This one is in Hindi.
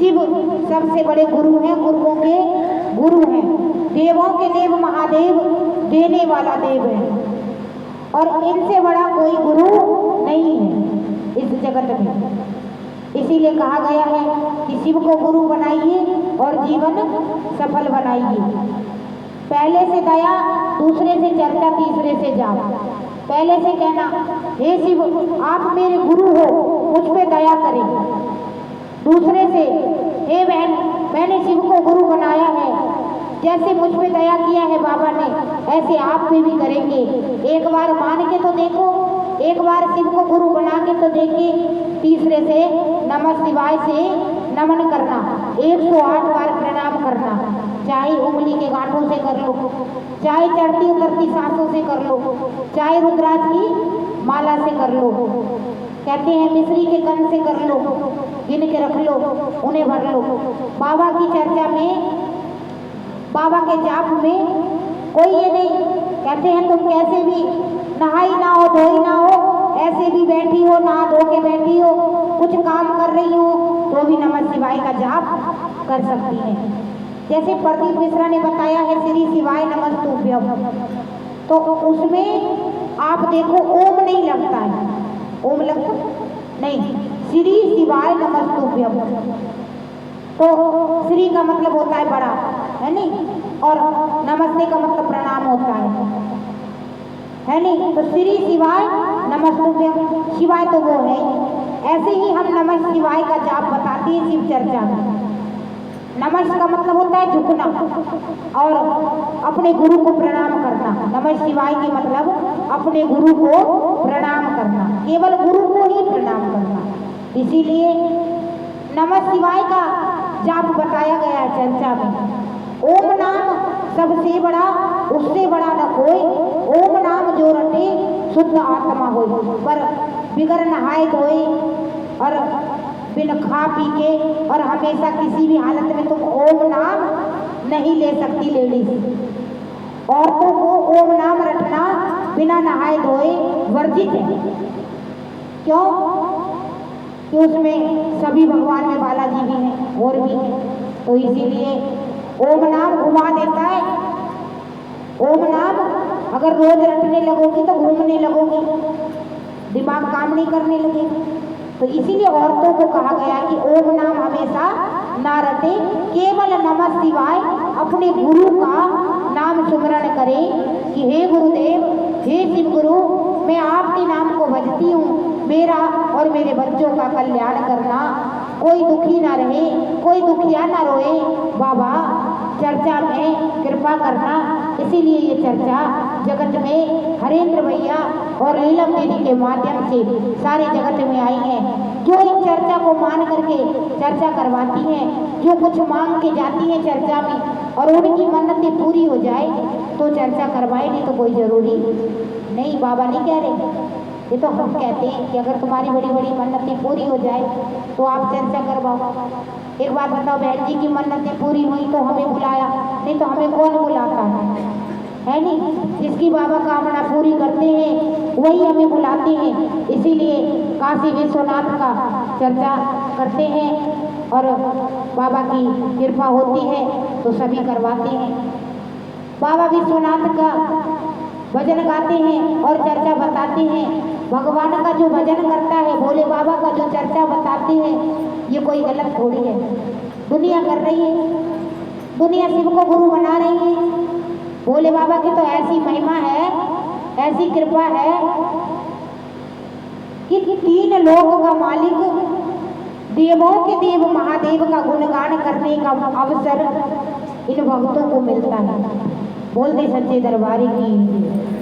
शिव सबसे बड़े गुरु हैं, गुरुओं के गुरु हैं, देवों के देव महादेव, देने वाला देव है, और इनसे बड़ा कोई गुरु नहीं है इस जगत में। इसीलिए कहा गया है कि शिव को गुरु बनाइए और जीवन सफल बनाइए। पहले से दया, दूसरे से चर्चा, तीसरे से जाप। पहले से कहना, हे शिव आप मेरे गुरु हो, मुझ पे दया करें। दूसरे से, हे बहन मैंने शिव को गुरु बनाया है, जैसे मुझ पे दया किया है बाबा ने, ऐसे आप पे भी करेंगे। एक बार मान के तो देखो, एक बार शिव को गुरु बना के तो देखिए। तीसरे से नमः शिवाय से नमन करना, 108 बार प्रणाम करना, चाहे उंगली के गांठों से कर लो, चाहे चढ़ती उतरती सांसों से कर लो, चाहे रुद्राक्ष की माला से कर लो, कहते हैं मिश्री के कण से कर लो, गिन के रख लो, उन्हें भर लो। बाबा की चर्चा में, बाबा के जाप में कोई ये नहीं कहते हैं तुम कैसे भी नहाई ना हो, धोई ना हो, ऐसे भी बैठी हो, नहा धो के बैठी हो, कुछ काम कर रही हो तो भी नमः शिवाय का जाप कर सकती है। जैसे प्रदीप मिश्रा ने बताया है श्री शिवाय नमस्तुभ्यम, तो उसमें आप देखो ओम नहीं लगता है, ओम लगता नहीं, श्री शिवाय नमस्तुभ्यम। तो श्री का मतलब होता है बड़ा, है नहीं, और नमस्ते का मतलब प्रणाम होता है नहीं। तो श्री शिवाय नमस्तुभ्यम, शिवाय तो वो है। ऐसे ही हम नमः शिवाय का जाप बताते हैं शिव चर्चा में। नमः का मतलब होता है झुकना और अपने गुरु को प्रणाम करना। नमः शिवाय के मतलब अपने गुरु को प्रणाम करना, केवल गुरु को ही प्रणाम करना। इसीलिए नमः शिवाय का जाप बताया गया है चर्चा में। ओम नाम सबसे बड़ा, उससे बड़ा न कोई, ओम नाम जो रटे शुद्ध आत्मा होई। पर बिगर नहाए धोए और बिन खा पी के और हमेशा किसी भी हालत में तुम ओम नाम नहीं ले सकती लेडीज। औरतों को ओम नाम रटना बिना नहाए धोए वर्जित है। क्यों? कि उसमें सभी भगवान में बालाजी भी हैं और भी हैं, तो इसीलिए ओम नाम घुमा देता है। ओम नाम अगर रोज रटने लगोगी तो घूमने लगोगी, दिमाग काम नहीं करने लगेगा। तो इसीलिए औरतों को कहा गया कि ओम नाम हमेशा ना रटे, केवल नमः शिवाय अपने गुरु का नाम सुमरण करें कि हे गुरुदेव, हे शिव गुरु, मैं आपके नाम को भजती हूँ, मेरा और मेरे बच्चों का कल्याण करना, कोई दुखी ना रहे, कोई दुखिया ना रोए, बाबा चर्चा में कृपा करना। इसीलिए ये चर्चा जगत में हरेंद्र भैया और नीलम दीदी के माध्यम से सारे जगत में आई है, जो इन चर्चा को मान करके चर्चा करवाती हैं, जो कुछ मांग के जाती हैं चर्चा में और उनकी मन्नतें पूरी हो जाए तो चर्चा करवाए, नहीं तो कोई जरूरी नहीं। बाबा नहीं कह रहे, ये तो हम कहते हैं कि अगर तुम्हारी बड़ी बड़ी मन्नतें पूरी हो जाए तो आप चर्चा करवाओ। एक बात बताओ, बहन जी की मन्नतें पूरी हुई तो हमें बुलाया, नहीं तो हमें कौन बुलाता है नहीं। जिसकी बाबा कामना पूरी करते हैं वही हमें बुलाते हैं। इसीलिए काशी विश्वनाथ का चर्चा करते हैं और बाबा की कृपा होती है तो सभी करवाते हैं। बाबा विश्वनाथ का भजन गाते हैं और चर्चा बताते हैं। भगवान का जो भजन करता है, भोले बाबा का जो चर्चा बताते हैं, ये कोई गलत थोड़ी है। दुनिया कर रही है, दुनिया शिव को गुरु बना रही है। भोले बाबा की तो ऐसी महिमा है, ऐसी कृपा है कि 3 लोक का मालिक, देवों के देव महादेव का गुणगान करने का अवसर इन भक्तों को मिलता है। बोलते सच्चे दरबारी की।